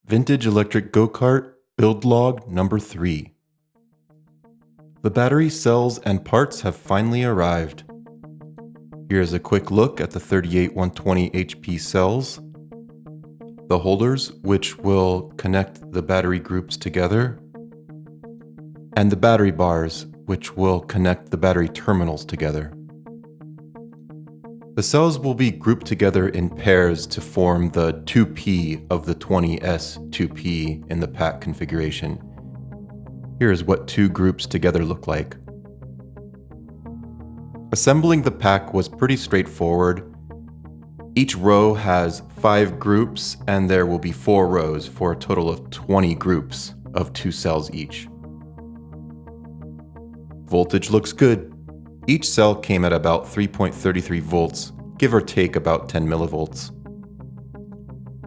Vintage electric go-kart build log number 3. The battery, cells, and parts have finally arrived. Here's a quick look at the 38120 HP cells, the holders which will connect the battery groups together, and the battery bars which will connect the battery terminals together. The cells will be grouped together in pairs to form the 2P of the 20S 2P in the pack configuration. Here's what two groups together look like. Assembling the pack was pretty straightforward. Each row has 5 groups and there will be 4 rows for a total of 20 groups of 2 cells each. Voltage looks good. Each cell came at about 3.33 volts, give or take about 10 millivolts.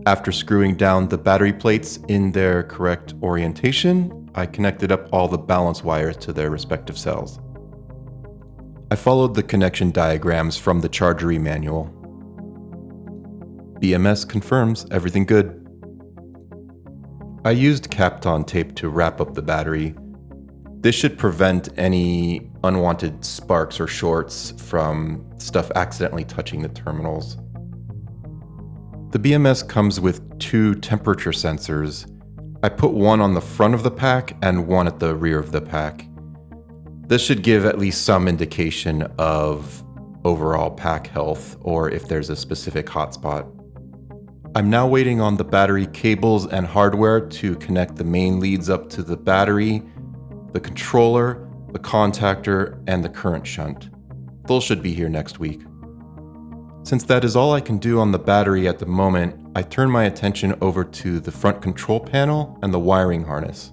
After screwing down the battery plates in their correct orientation, I connected up all the balance wires to their respective cells. I followed the connection diagrams from the Chargery manual. BMS confirms everything good. I used Kapton tape to wrap up the battery. This should prevent any unwanted sparks or shorts from stuff accidentally touching the terminals. The BMS comes with 2 temperature sensors. I put one on the front of the pack and one at the rear of the pack. This should give at least some indication of overall pack health or if there's a specific hotspot. I'm now waiting on the battery cables and hardware to connect the main leads up to the battery, the controller, the contactor, and the current shunt. Those should be here next week. Since that is all I can do on the battery at the moment, I turn my attention over to the front control panel and the wiring harness.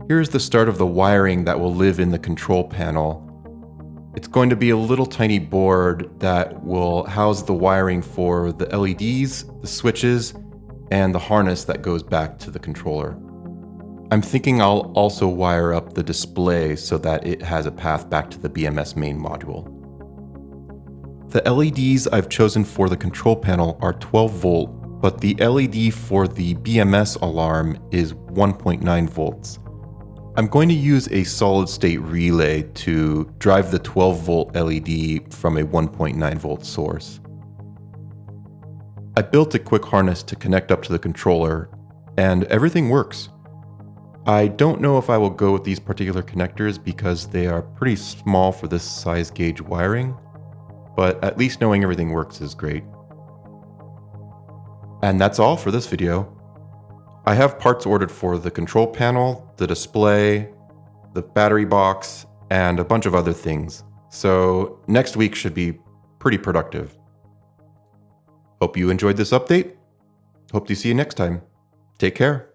Here's the start of the wiring that will live in the control panel. It's going to be a little tiny board that will house the wiring for the LEDs, the switches, and the harness that goes back to the controller. I'm thinking I'll also wire up the display so that it has a path back to the BMS main module. The LEDs I've chosen for the control panel are 12 volt, but the LED for the BMS alarm is 1.9 volts. I'm going to use a solid state relay to drive the 12 volt LED from a 1.9 volt source. I built a quick harness to connect up to the controller, and everything works. I don't know if I will go with these particular connectors because they are pretty small for this size gauge wiring, but at least knowing everything works is great. And that's all for this video. I have parts ordered for the control panel, the display, the battery box, and a bunch of other things. So next week should be pretty productive. Hope you enjoyed this update. Hope to see you next time. Take care.